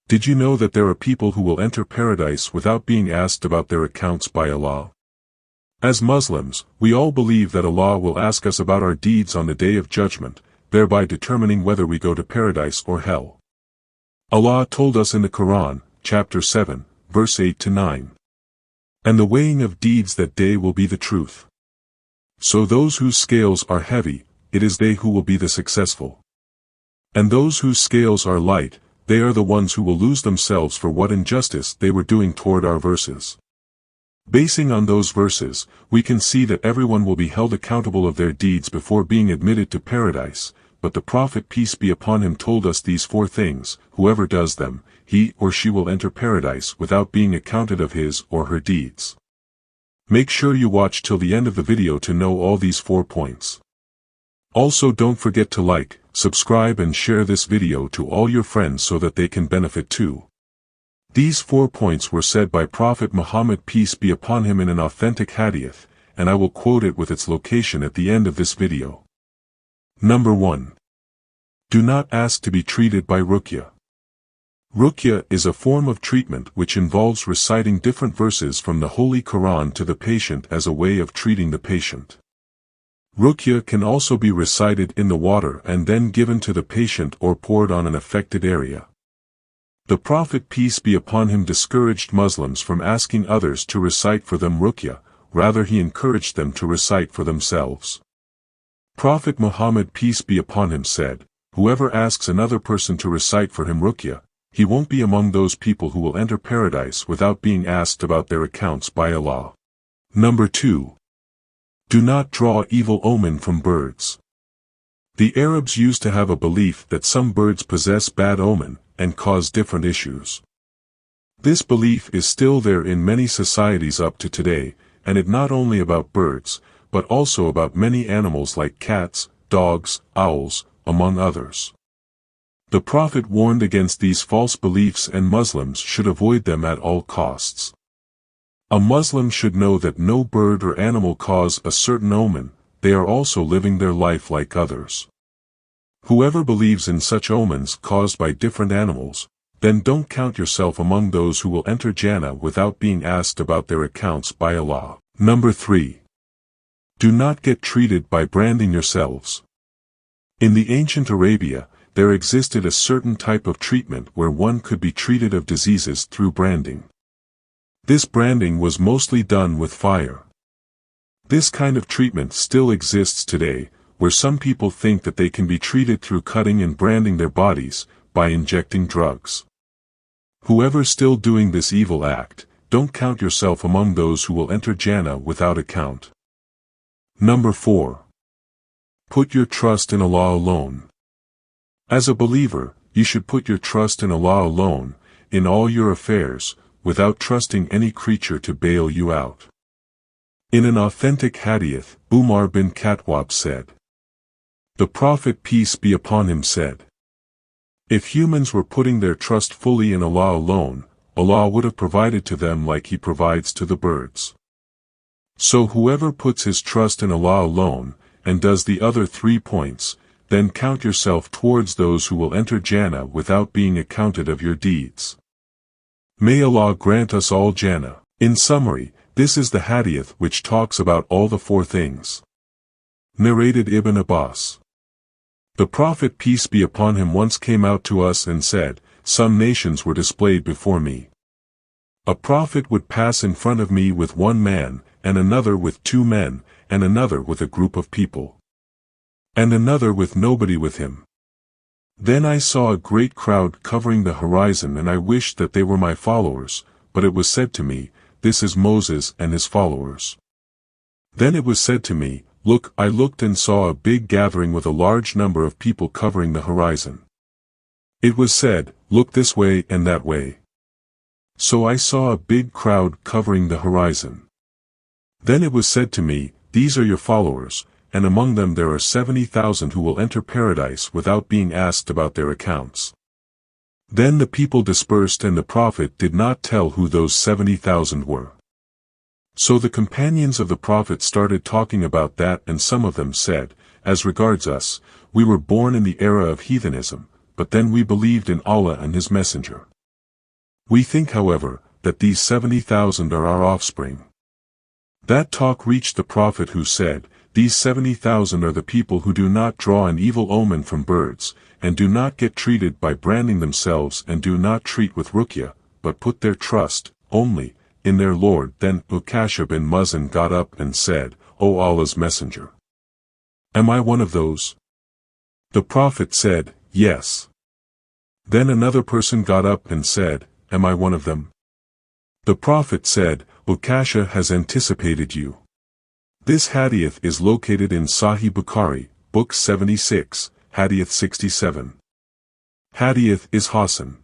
Did you know that there are people who will enter paradise without being asked about their accounts by Allah? As Muslims, we all believe that Allah will ask us about our deeds on the Day of Judgment, thereby determining whether we go to paradise or hell. Allah told us in the Quran, chapter 7, verse 8 to 9. And the weighing of deeds that day will be the truth. So those whose scales are heavy, it is they who will be the successful. And those whose scales are light, they are the ones who will lose themselves for what injustice they were doing toward our verses. Basing on those verses, we can see that everyone will be held accountable of their deeds before being admitted to paradise, but the Prophet peace be upon him told us these 4 things: whoever does them, he or she will enter paradise without being accounted of his or her deeds. Make sure you watch till the end of the video to know all these 4 points. Also, don't forget to like, subscribe and share this video to all your friends so that they can benefit too. These 4 points were said by Prophet Muhammad peace be upon him in an authentic hadith, and I will quote it with its location at the end of this video. Number 1. Do not ask to be treated by ruqya. Ruqya is a form of treatment which involves reciting different verses from the Holy Quran to the patient as a way of treating the patient. Ruqya can also be recited in the water and then given to the patient or poured on an affected area. The Prophet peace be upon him discouraged Muslims from asking others to recite for them ruqya, rather he encouraged them to recite for themselves. Prophet Muhammad peace be upon him said, whoever asks another person to recite for him ruqya, he won't be among those people who will enter paradise without being asked about their accounts by Allah. Number 2. Do not draw evil omen from birds. The Arabs used to have a belief that some birds possess bad omen, and cause different issues. This belief is still there in many societies up to today, and it not only about birds, but also about many animals like cats, dogs, owls, among others. The Prophet warned against these false beliefs and Muslims should avoid them at all costs. A Muslim should know that no bird or animal cause a certain omen, they are also living their life like others. Whoever believes in such omens caused by different animals, then don't count yourself among those who will enter Jannah without being asked about their accounts by Allah. Number 3. Do not get treated by branding yourselves. In the ancient Arabia, there existed a certain type of treatment where one could be treated of diseases through branding. This branding was mostly done with fire. This kind of treatment still exists today, where some people think that they can be treated through cutting and branding their bodies, by injecting drugs. Whoever's still doing this evil act, don't count yourself among those who will enter Jannah without account. Number 4. Put your trust in Allah alone. As a believer, you should put your trust in Allah alone, in all your affairs, without trusting any creature to bail you out. In an authentic hadith, Umar bin Khattab said, the Prophet peace be upon him said, if humans were putting their trust fully in Allah alone, Allah would have provided to them like He provides to the birds. So whoever puts his trust in Allah alone, and does the other 3 points, then count yourself towards those who will enter Jannah without being accounted of your deeds. May Allah grant us all Jannah. In summary, this is the hadith which talks about all the 4 things. Narrated Ibn Abbas. The Prophet peace be upon him once came out to us and said, some nations were displayed before me. A prophet would pass in front of me with 1 man, and another with 2 men, and another with a group of people. And another with nobody with him. Then I saw a great crowd covering the horizon and I wished that they were my followers, but it was said to me, this is Moses and his followers. Then it was said to me, look, I looked and saw a big gathering with a large number of people covering the horizon. It was said, look this way and that way. So I saw a big crowd covering the horizon. Then it was said to me, these are your followers, and among them there are 70,000 who will enter paradise without being asked about their accounts. Then the people dispersed and the Prophet did not tell who those 70,000 were. So the companions of the Prophet started talking about that, and some of them said, as regards us, we were born in the era of heathenism, but then we believed in Allah and His Messenger. We think, however, that these 70,000 are our offspring." That talk reached the prophet, who said, "These 70,000 are the people who do not draw an evil omen from birds, and do not get treated by branding themselves, and do not treat with ruqya, but put their trust, only, in their Lord." Then Ukasha bin Muzan got up and said, "O Allah's Messenger, am I one of those?" The Prophet said, "Yes." Then another person got up and said, "Am I one of them?" The Prophet said, "Ukasha has anticipated you." This hadith is located in Sahih Bukhari, Book 76, Hadith 67. Hadith is Hasan.